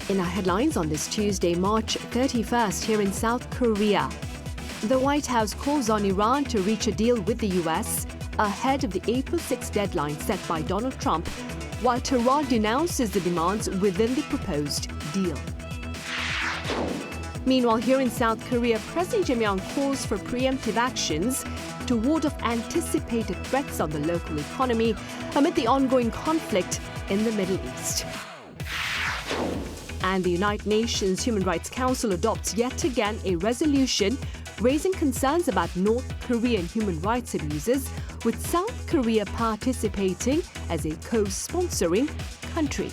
In our headlines on this Tuesday, March 31st, here in South Korea, the White House calls on Iran to reach a deal with the US ahead of the April 6 deadline set by Donald Trump, while Tehran denounces the demands within the proposed deal. Meanwhile, here in South Korea, President Jae-myung calls for preemptive actions to ward off anticipated threats on the local economy amid the ongoing conflict in the Middle East. And the United Nations Human Rights Council adopts yet again a resolution raising concerns about North Korean human rights abuses, with South Korea participating as a co-sponsoring country.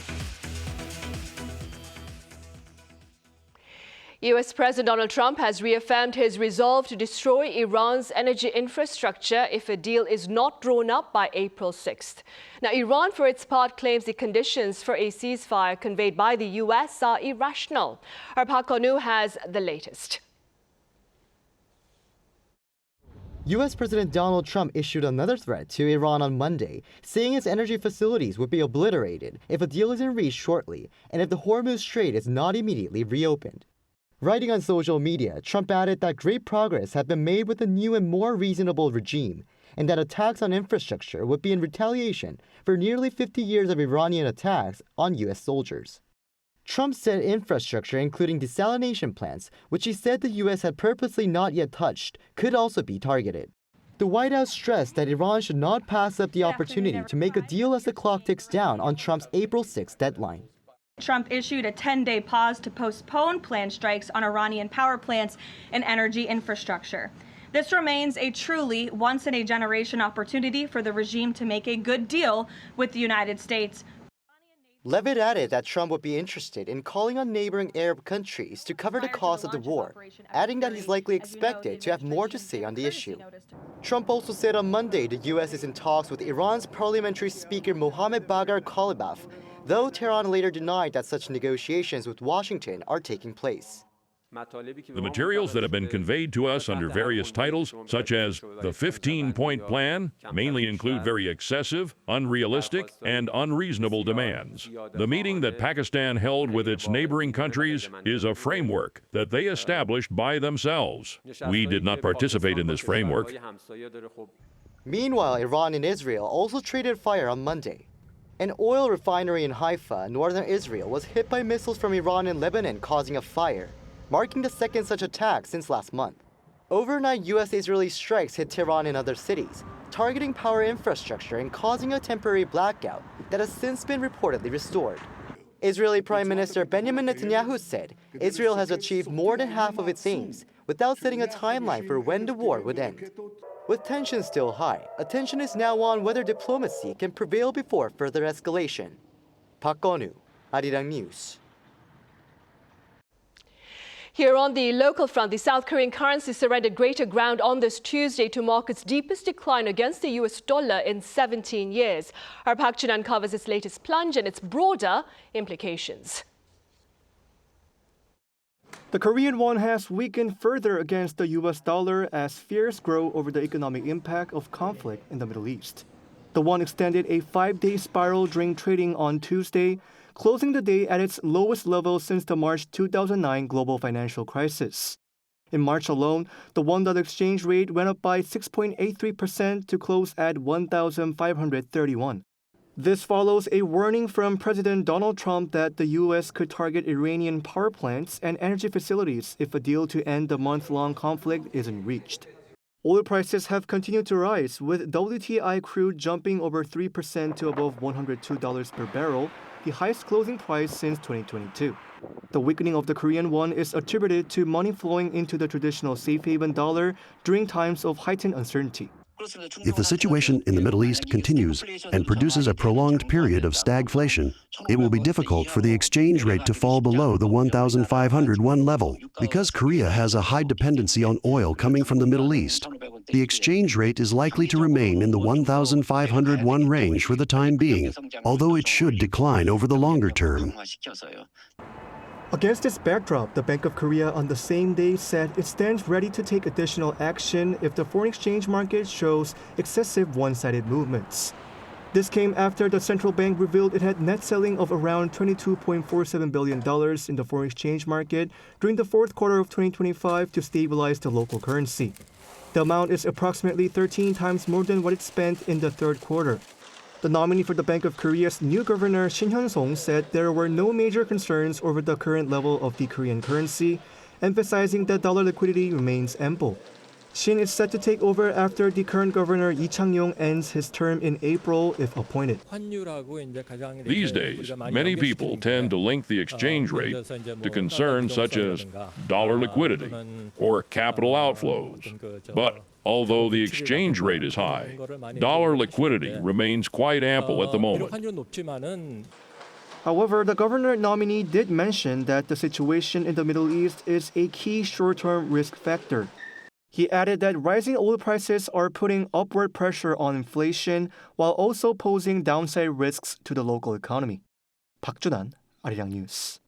US President Donald Trump has reaffirmed his resolve to destroy Iran's energy infrastructure if a deal is not drawn up by April 6th. Now, Iran, for its part, claims the conditions for a ceasefire conveyed by the US are irrational. Our Park Ko-nu has the latest. U.S. President Donald Trump issued another threat to Iran on Monday, saying its energy facilities would be obliterated if a deal isn't reached shortly and if the Hormuz Strait is not immediately reopened. Writing on social media, Trump added that great progress had been made with a new and more reasonable regime, and that attacks on infrastructure would be in retaliation for nearly 50 years of Iranian attacks on U.S. soldiers. Trump said infrastructure, including desalination plants, which he said the U.S. had purposely not yet touched, could also be targeted. The White House stressed that Iran should not pass up the opportunity to make a deal as the clock ticks down on Trump's April 6 deadline. Trump issued a 10-day pause to postpone planned strikes on Iranian power plants and energy infrastructure. This remains a truly once-in-a-generation opportunity for the regime to make a good deal with the United States. Levitt added that Trump would be interested in calling on neighboring Arab countries to cover the cost of the war, adding that he's likely expected to have more to say on the issue. Trump also said on Monday the U.S. is in talks with Iran's parliamentary speaker Mohammad Bagher Ghalibaf, though Tehran later denied that such negotiations with Washington are taking place. The materials that have been conveyed to us under various titles, such as the 15-point plan, mainly include very excessive, unrealistic, and unreasonable demands. The meeting that Pakistan held with its neighboring countries is a framework that they established by themselves. We did not participate in this framework. Meanwhile, Iran and Israel also traded fire on Monday. An oil refinery in Haifa, northern Israel, was hit by missiles from Iran and Lebanon, causing a fire, marking the second such attack since last month. Overnight, U.S.-Israeli strikes hit Tehran and other cities, targeting power infrastructure and causing a temporary blackout that has since been reportedly restored. Israeli Prime Minister Benjamin Netanyahu said Israel has achieved more than half of its aims without setting a timeline for when the war would end. With tensions still high, attention is now on whether diplomacy can prevail before further escalation. Park Ko-nu, Arirang News. Here on the local front, the South Korean currency surrendered greater ground on this Tuesday to mark its deepest decline against the US dollar in 17 years. Our Park Jin-an covers its latest plunge and its broader implications. The Korean won has weakened further against the US dollar as fears grow over the economic impact of conflict in the Middle East. The won extended a 5-day spiral during trading on Tuesday, closing the day at its lowest level since the March 2009 global financial crisis. In March alone, the $1 exchange rate went up by 6.83% to close at 1,531. This follows a warning from President Donald Trump that the U.S. could target Iranian power plants and energy facilities if a deal to end the month-long conflict isn't reached. Oil prices have continued to rise, with WTI crude jumping over 3% to above $102 per barrel, the highest closing price since 2022. The weakening of the Korean won is attributed to money flowing into the traditional safe haven dollar during times of heightened uncertainty. If the situation in the Middle East continues and produces a prolonged period of stagflation, it will be difficult for the exchange rate to fall below the 1,501 level. Because Korea has a high dependency on oil coming from the Middle East, the exchange rate is likely to remain in the 1,501 range for the time being, although it should decline over the longer term. Against this backdrop, the Bank of Korea on the same day said it stands ready to take additional action if the foreign exchange market shows excessive one-sided movements. This came after the central bank revealed it had net selling of around $22.47 billion in the foreign exchange market during the fourth quarter of 2025 to stabilize the local currency. The amount is approximately 13 times more than what it spent in the third quarter. The nominee for the Bank of Korea's new governor, Shin Hyun-song, said there were no major concerns over the current level of the Korean currency, emphasizing that dollar liquidity remains ample. Shin is set to take over after the current governor Lee Chang-yong ends his term in April if appointed. These days, many people tend to link the exchange rate to concerns such as dollar liquidity or capital outflows. But although the exchange rate is high, dollar liquidity remains quite ample at the moment. However, the governor nominee did mention that the situation in the Middle East is a key short-term risk factor. He added that rising oil prices are putting upward pressure on inflation while also posing downside risks to the local economy. Park Junan, Arirang News.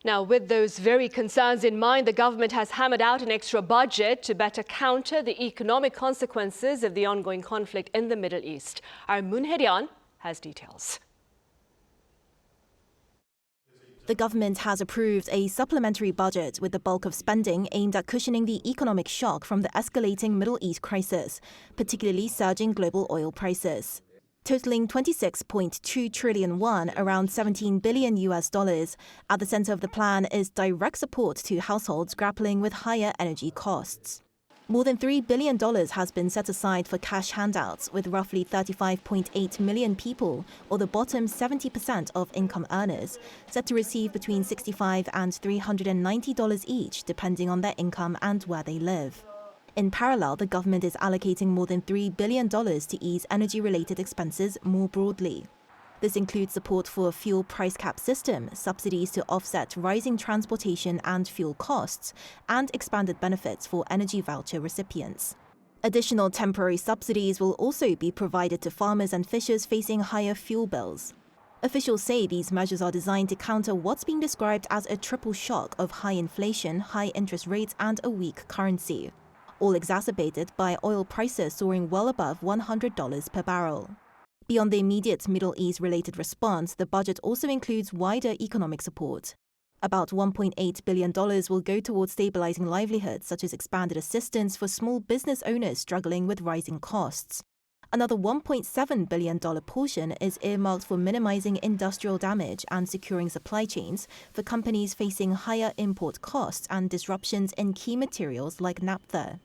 Now, with those very concerns in mind, the government has hammered out an extra budget to better counter the economic consequences of the ongoing conflict in the Middle East. Our Moon Hye-ryan has details. The government has approved a supplementary budget with the bulk of spending aimed at cushioning the economic shock from the escalating Middle East crisis, particularly surging global oil prices. Totaling 26.2 trillion won, around $17 billion. At the center of the plan is direct support to households grappling with higher energy costs. More than $3 billion has been set aside for cash handouts, with roughly 35.8 million people, or the bottom 70% of income earners, set to receive between $65 and $390 each, depending on their income and where they live. In parallel, the government is allocating more than $3 billion to ease energy-related expenses more broadly. This includes support for a fuel price cap system, subsidies to offset rising transportation and fuel costs, and expanded benefits for energy voucher recipients. Additional temporary subsidies will also be provided to farmers and fishers facing higher fuel bills. Officials say these measures are designed to counter what's being described as a triple shock of high inflation, high interest rates, and a weak currency, all exacerbated by oil prices soaring well above $100 per barrel. Beyond the immediate Middle East-related response, the budget also includes wider economic support. About $1.8 billion will go towards stabilizing livelihoods, such as expanded assistance for small business owners struggling with rising costs. Another $1.7 billion portion is earmarked for minimizing industrial damage and securing supply chains for companies facing higher import costs and disruptions in key materials like naphtha.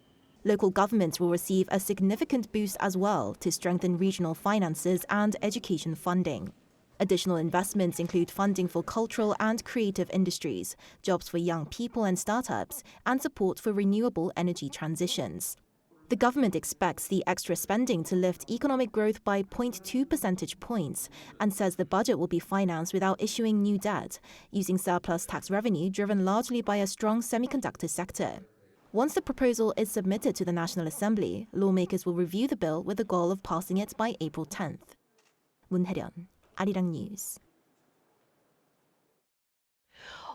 Local governments will receive a significant boost as well to strengthen regional finances and education funding. Additional investments include funding for cultural and creative industries, jobs for young people and startups, and support for renewable energy transitions. The government expects the extra spending to lift economic growth by 0.2 percentage points and says the budget will be financed without issuing new debt, using surplus tax revenue driven largely by a strong semiconductor sector. Once the proposal is submitted to the National Assembly, lawmakers will review the bill with the goal of passing it by April 10th. Moon Hye-ryan, Arirang News.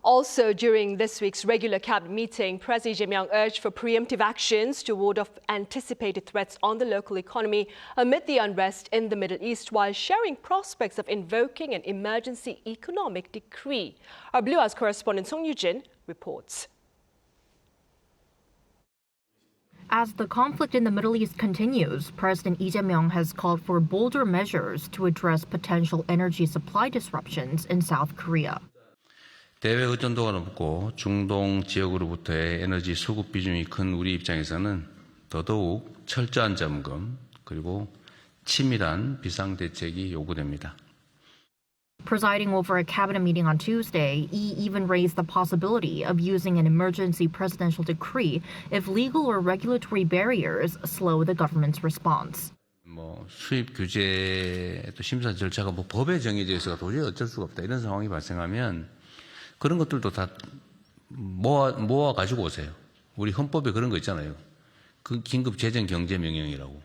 Also, during this week's regular cabinet meeting, President Lee Jae-myung urged for preemptive actions to ward off anticipated threats on the local economy amid the unrest in the Middle East, while sharing prospects of invoking an emergency economic decree. Our Blue House correspondent Song Yoo-jin reports. As the conflict in the Middle East continues, President Lee Jae-myung has called for bolder measures to address potential energy supply disruptions in South Korea. 대외 의존도가 높고 중동 지역으로부터의 에너지 수급 비중이 큰 우리 입장에서는 더더욱 철저한 점검 그리고 치밀한 비상 대책이 요구됩니다. Presiding over a cabinet meeting on Tuesday, Lee even raised the possibility of using an emergency presidential decree if legal or regulatory barriers slow the government's response. 수입 규제 또 심사 절차가 법에 정해져 있어서 도저히 어쩔 수가 없다 이런 상황이 발생하면 그런 것들도 다 모아 가지고 오세요. 우리 헌법에 그런 거 있잖아요. 그 긴급 재정 경제 명령이라고.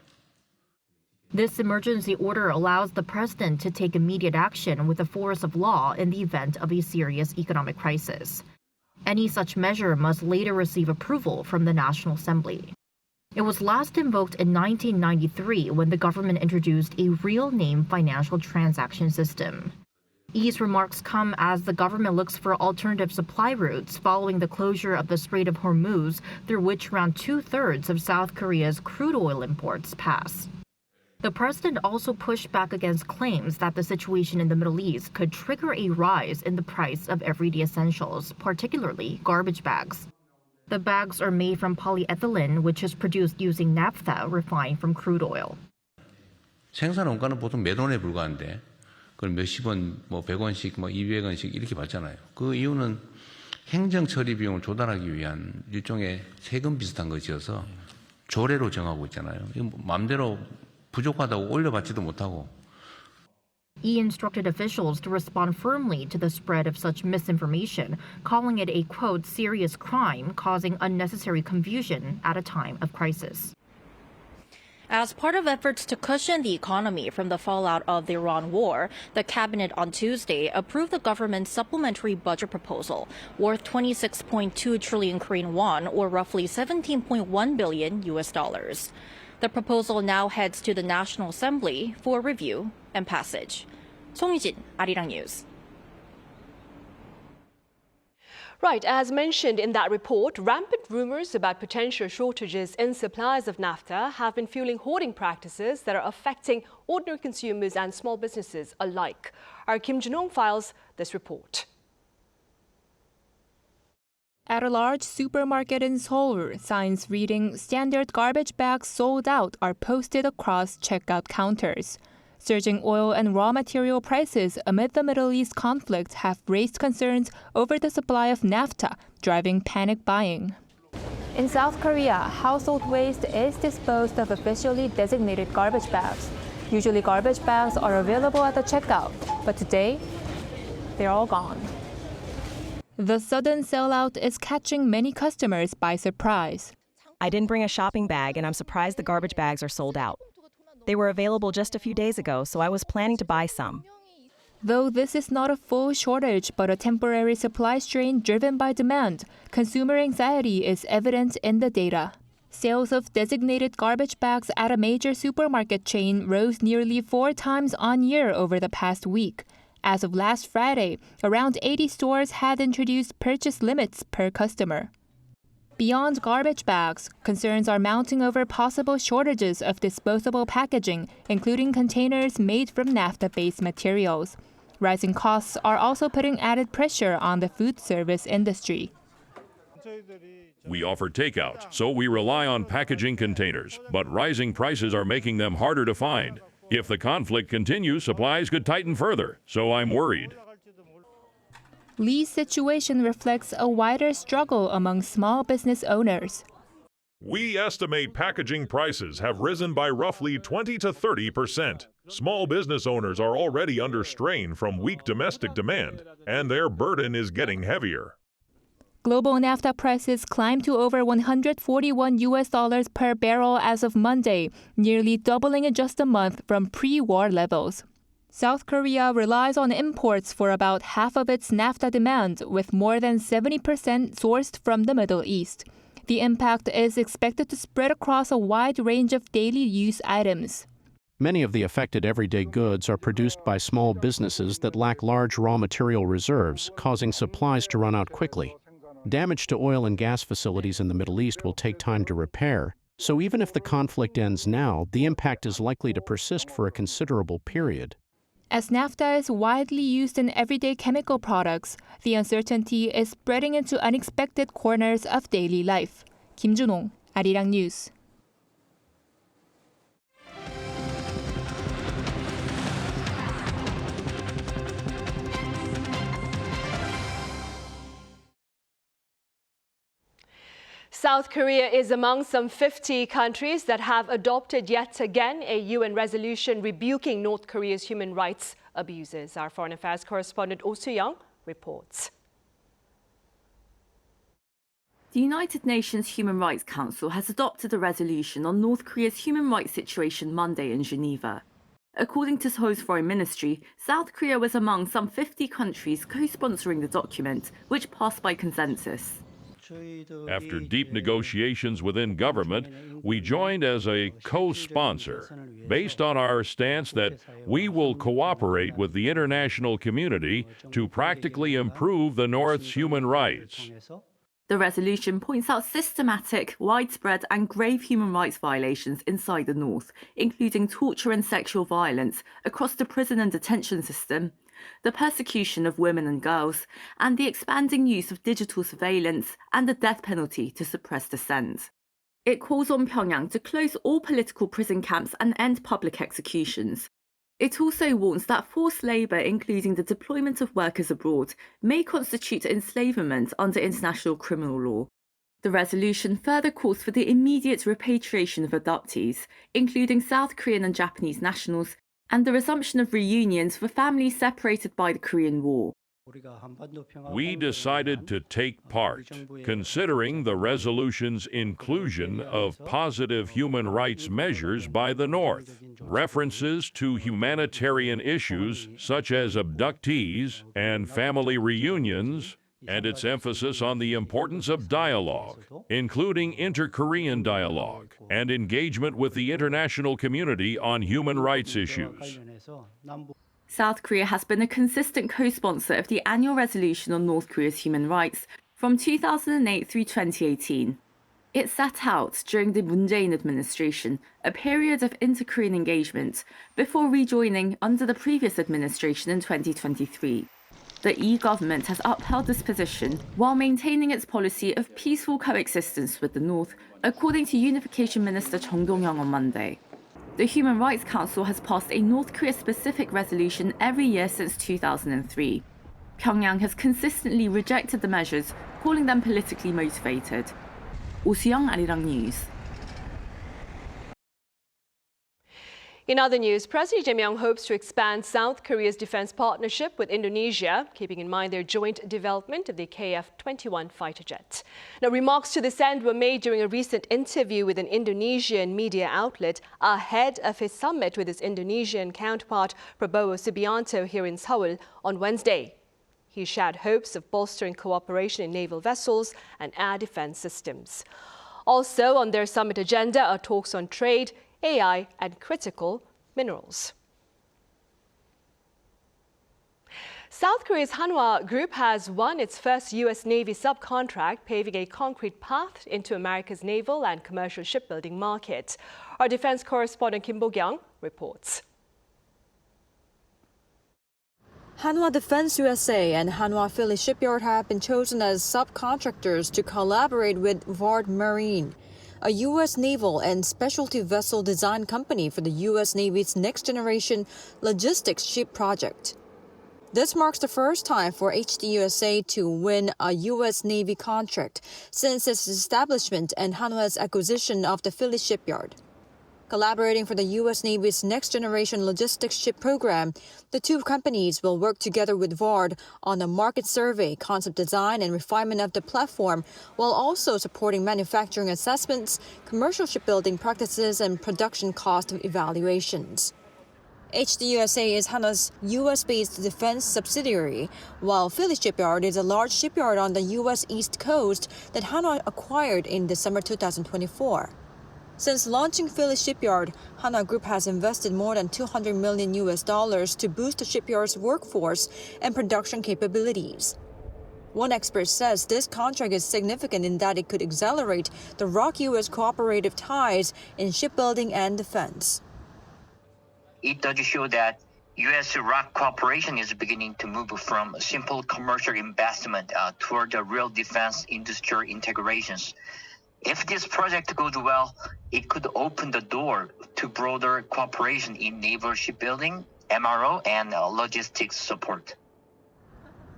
This emergency order allows the president to take immediate action with the force of law in the event of a serious economic crisis. Any such measure must later receive approval from the National Assembly. It was last invoked in 1993 when the government introduced a real-name financial transaction system. Yi's remarks come as the government looks for alternative supply routes following the closure of the Strait of Hormuz, through which around 2/3 of South Korea's crude oil imports pass. The president also pushed back against claims that the situation in the Middle East could trigger a rise in the price of everyday essentials, particularly garbage bags. The bags are made from polyethylene, which is produced using naphtha refined from crude oil. 생산 원가는 보통 몇 원에 불과한데 그걸 몇십 원, 뭐 100원씩, 뭐 200원씩 이렇게 받잖아요. 그 이유는 행정 처리 비용을 조달하기 위한 일종의 세금 비슷한 것이어서 조례로 정하고 있잖아요. 이거 마음대로 부족하다고 올려받지도 못하고. Yi instructed officials to respond firmly to the spread of such misinformation, calling it a, quote, serious crime causing unnecessary confusion at a time of crisis. As part of efforts to cushion the economy from the fallout of the Iran war, the cabinet on Tuesday approved the government's supplementary budget proposal worth 26.2 trillion Korean won, or roughly $17.1 billion. The proposal now heads to the National Assembly for review and passage. 송유진, Arirang News. Right, as mentioned in that report, rampant rumors about potential shortages in supplies of naphtha have been fueling hoarding practices that are affecting ordinary consumers and small businesses alike. Our Kim Jun-ong files this report. At a large supermarket in Seoul, signs reading "Standard garbage bags sold out" are posted across checkout counters. Surging oil and raw material prices amid the Middle East conflict have raised concerns over the supply of naphtha, driving panic buying. In South Korea, household waste is disposed of officially designated garbage bags. Usually garbage bags are available at the checkout, but today, they're all gone. The sudden sellout is catching many customers by surprise. I didn't bring a shopping bag, and I'm surprised the garbage bags are sold out. They were available just a few days ago, so I was planning to buy some. Though this is not a full shortage but a temporary supply strain driven by demand, consumer anxiety is evident in the data. Sales of designated garbage bags at a major supermarket chain rose nearly 4 times on year over the past week. As of last Friday, around 80 stores had introduced purchase limits per customer. Beyond garbage bags, concerns are mounting over possible shortages of disposable packaging, including containers made from naphtha-based materials. Rising costs are also putting added pressure on the food service industry. We offer takeout, so we rely on packaging containers, but rising prices are making them harder to find. If the conflict continues, supplies could tighten further, so I'm worried. Lee's situation reflects a wider struggle among small business owners. We estimate packaging prices have risen by roughly 20 to 30%. Small business owners are already under strain from weak domestic demand, and their burden is getting heavier. Global naphtha prices climbed to over $141 per barrel as of Monday, nearly doubling in just a month from pre-war levels. South Korea relies on imports for about half of its naphtha demand, with more than 70% sourced from the Middle East. The impact is expected to spread across a wide range of daily use items. Many of the affected everyday goods are produced by small businesses that lack large raw material reserves, causing supplies to run out quickly. Damage to oil and gas facilities in the Middle East will take time to repair, so even if the conflict ends now, the impact is likely to persist for a considerable period. As naphtha is widely used in everyday chemical products, the uncertainty is spreading into unexpected corners of daily life. Kim Jun-ong, Arirang News. South Korea is among some 50 countries that have adopted yet again a UN resolution rebuking North Korea's human rights abuses. Our foreign affairs correspondent Oh Soo-young reports. The United Nations Human Rights Council has adopted a resolution on North Korea's human rights situation Monday in Geneva. According to Seoul's foreign ministry, South Korea was among some 50 countries co-sponsoring the document, which passed by consensus. After deep negotiations within government, we joined as a co-sponsor, based on our stance that we will cooperate with the international community to practically improve the North's human rights. The resolution points out systematic, widespread and grave human rights violations inside the North, including torture and sexual violence across the prison and detention system, the persecution of women and girls, and the expanding use of digital surveillance and the death penalty to suppress dissent. It calls on Pyongyang to close all political prison camps and end public executions. It also warns that forced labour, including the deployment of workers abroad, may constitute enslavement under international criminal law. The resolution further calls for the immediate repatriation of adoptees, including South Korean and Japanese nationals, and the resumption of reunions for families separated by the Korean War. We decided to take part, considering the resolution's inclusion of positive human rights measures by the North, references to humanitarian issues such as abductees and family reunions, and its emphasis on the importance of dialogue, including inter-Korean dialogue, and engagement with the international community on human rights issues. South Korea has been a consistent co-sponsor of the annual resolution on North Korea's human rights from 2008 through 2018. It set out, during the Moon Jae-in administration, a period of inter-Korean engagement before rejoining under the previous administration in 2023. The Lee government has upheld this position while maintaining its policy of peaceful coexistence with the North, according to Unification Minister Chung Dong-young on Monday. The Human Rights Council has passed a North Korea-specific resolution every year since 2003. Pyongyang has consistently rejected the measures, calling them politically motivated. Oh Soo-young, Arirang News. In other news, President Jae Myung hopes to expand South Korea's defense partnership with Indonesia, keeping in mind their joint development of the KF-21 fighter jet. Now, remarks to this end were made during a recent interview with an Indonesian media outlet ahead of his summit with his Indonesian counterpart Prabowo Subianto here in Seoul on Wednesday. He shared hopes of bolstering cooperation in naval vessels and air defense systems. Also on their summit agenda are talks on trade, AI and critical minerals. South Korea's Hanwha Group has won its first U.S. Navy subcontract, paving a concrete path into America's naval and commercial shipbuilding market. Our defense correspondent Kim Bo-kyung reports. Hanwha Defense USA and Hanwha Philly Shipyard have been chosen as subcontractors to collaborate with Vard Marine, a U.S. naval and specialty vessel design company for the U.S. Navy's next-generation logistics ship project. This marks the first time for HDUSA to win a U.S. Navy contract since its establishment and Hanwha's acquisition of the Philly Shipyard. Collaborating for the U.S. Navy's next-generation logistics ship program, the two companies will work together with Vard on a market survey, concept design, and refinement of the platform, while also supporting manufacturing assessments, commercial shipbuilding practices, and production cost evaluations. HDUSA is Hanwha's U.S.-based defense subsidiary, while Philly Shipyard is a large shipyard on the U.S. East Coast that Hanwha acquired in December 2024. Since launching Philly Shipyard, Hanwha Group has invested more than $200 million to boost the shipyard's workforce and production capabilities. One expert says this contract is significant in that it could accelerate the ROK-U.S. cooperative ties in shipbuilding and defense. It does show that U.S.-ROK cooperation is beginning to move from simple commercial investment toward the real defense industrial integrations. If this project goes well, it could open the door to broader cooperation in naval shipbuilding, MRO, and logistics support.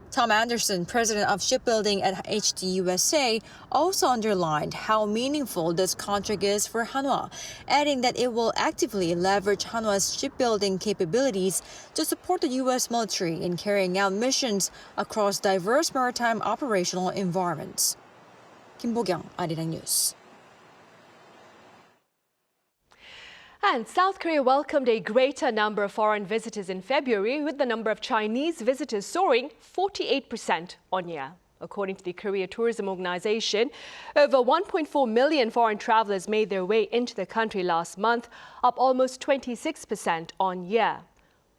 Tom Anderson, president of shipbuilding at HDUSA, also underlined how meaningful this contract is for Hanwha, adding that it will actively leverage Hanwha's shipbuilding capabilities to support the U.S. military in carrying out missions across diverse maritime operational environments. Kim Bo-kyung, Arirang News. And South Korea welcomed a greater number of foreign visitors in February, with the number of Chinese visitors soaring 48% on year. According to the Korea Tourism Organization, over 1.4 million foreign travelers made their way into the country last month, up almost 26% on year.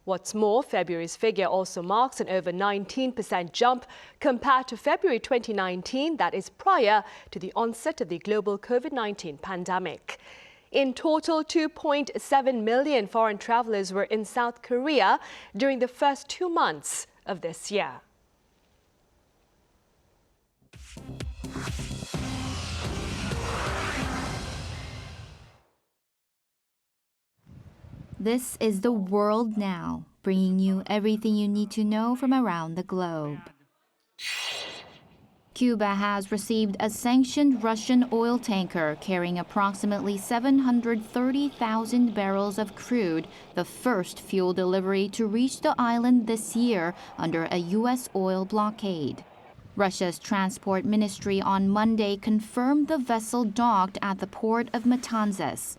What's more, February's figure also marks an over 19% jump compared to February 2019, that is prior to the onset of the global COVID-19 pandemic. In total, 2.7 million foreign travelers were in South Korea during the first 2 months of this year. This is The World Now, bringing you everything you need to know from around the globe. Cuba has received a sanctioned Russian oil tanker carrying approximately 730,000 barrels of crude, the first fuel delivery to reach the island this year under a U.S. oil blockade. Russia's transport ministry on Monday confirmed the vessel docked at the port of Matanzas.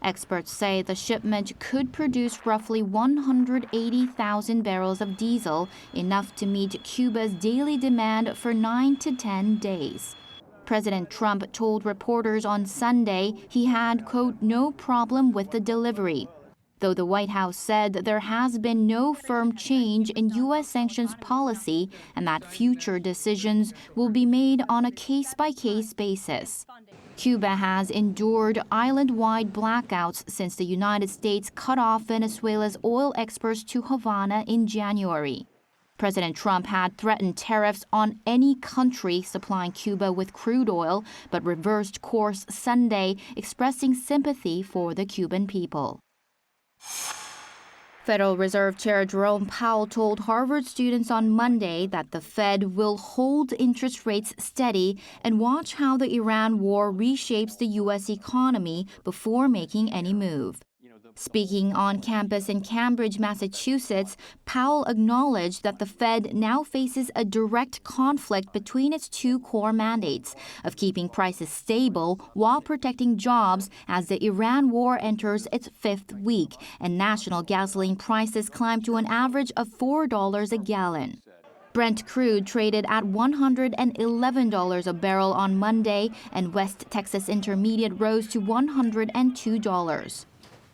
Experts say the shipment could produce roughly 180,000 barrels of diesel, enough to meet Cuba's daily demand for 9 to 10 days. President Trump told reporters on Sunday he had, quote, no problem with the delivery, though the White House said there has been no firm change in U.S. sanctions policy and that future decisions will be made on a case-by-case basis. Cuba has endured island-wide blackouts since the United States cut off Venezuela's oil exports to Havana in January. President Trump had threatened tariffs on any country supplying Cuba with crude oil, but reversed course Sunday, expressing sympathy for the Cuban people. Federal Reserve Chair Jerome Powell told Harvard students on Monday that the Fed will hold interest rates steady and watch how the Iran war reshapes the U.S. economy before making any move. Speaking on campus in Cambridge, Massachusetts, Powell acknowledged that the Fed now faces a direct conflict between its two core mandates of keeping prices stable while protecting jobs as the Iran war enters its 5th week and national gasoline prices climb to an average of $4 a gallon. Brent crude traded at $111 a barrel on Monday, and West Texas Intermediate rose to $102.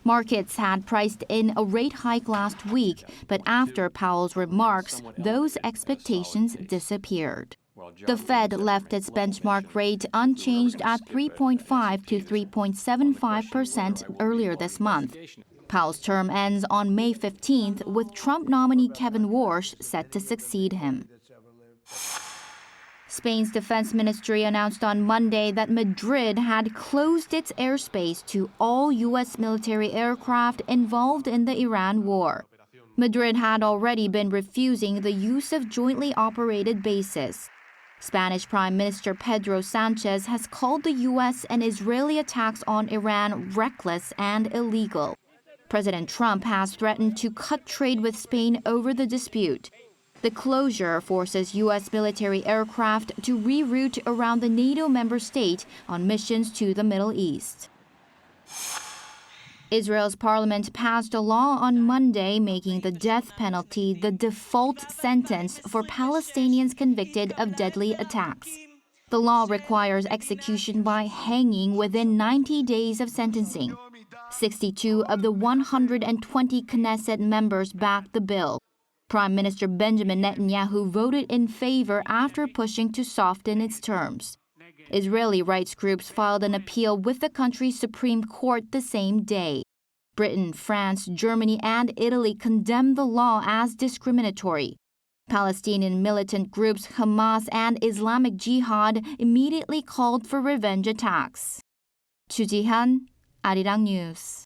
Markets had priced in a rate hike last week, but after Powell's remarks, those expectations disappeared. The Fed left its benchmark rate unchanged at 3.5 to 3.75% earlier this month. Powell's term ends on May 15th, with Trump nominee Kevin Warsh set to succeed him. Spain's defense ministry announced on Monday that Madrid had closed its airspace to all U.S. military aircraft involved in the Iran war. Madrid had already been refusing the use of jointly operated bases. Spanish Prime Minister Pedro Sanchez has called the U.S. and Israeli attacks on Iran reckless and illegal. President Trump has threatened to cut trade with Spain over the dispute. The closure forces U.S. military aircraft to reroute around the NATO member state on missions to the Middle East. Israel's parliament passed a law on Monday making the death penalty the default sentence for Palestinians convicted of deadly attacks. The law requires execution by hanging within 90 days of sentencing. 62 of the 120 Knesset members backed the bill. Prime Minister Benjamin Netanyahu voted in favor after pushing to soften its terms. Israeli rights groups filed an appeal with the country's Supreme Court the same day. Britain, France, Germany, and Italy condemned the law as discriminatory. Palestinian militant groups Hamas and Islamic Jihad immediately called for revenge attacks. Chu Ji-han, Arirang News.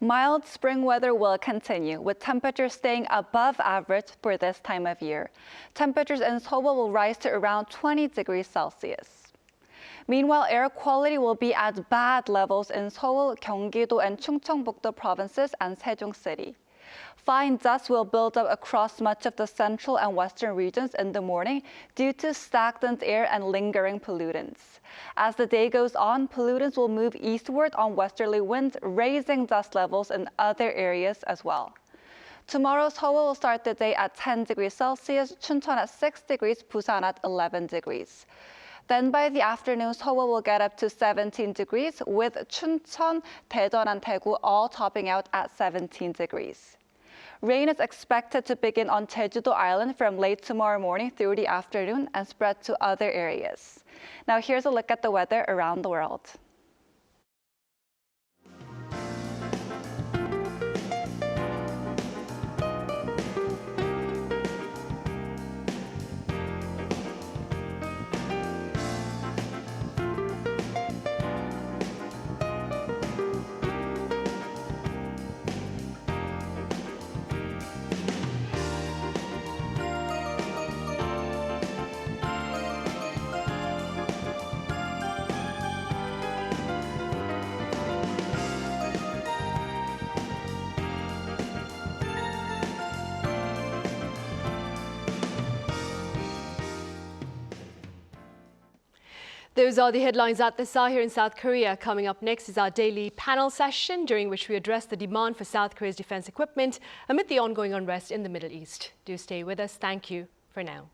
Mild spring weather will continue, with temperatures staying above average for this time of year. Temperatures in Seoul will rise to around 20 degrees Celsius. Meanwhile, air quality will be at bad levels in Seoul, Gyeonggi-do, and Chungcheongbuk-do provinces and Sejong City. Fine dust will build up across much of the central and western regions in the morning due to stagnant air and lingering pollutants. As the day goes on, pollutants will move eastward on westerly winds, raising dust levels in other areas as well. Tomorrow, Seoul will start the day at 10 degrees Celsius, Chuncheon at 6 degrees, Busan at 11 degrees. Then by the afternoon, Seoul will get up to 17 degrees, with Chuncheon, Daejeon, and Daegu all topping out at 17 degrees. Rain is expected to begin on Jeju-do Island from late tomorrow morning through the afternoon and spread to other areas. Now here's a look at the weather around the world. Those are the headlines at this hour here in South Korea. Coming up next is our daily panel session, during which we address the demand for South Korea's defense equipment amid the ongoing unrest in the Middle East. Do stay with us. Thank you for now.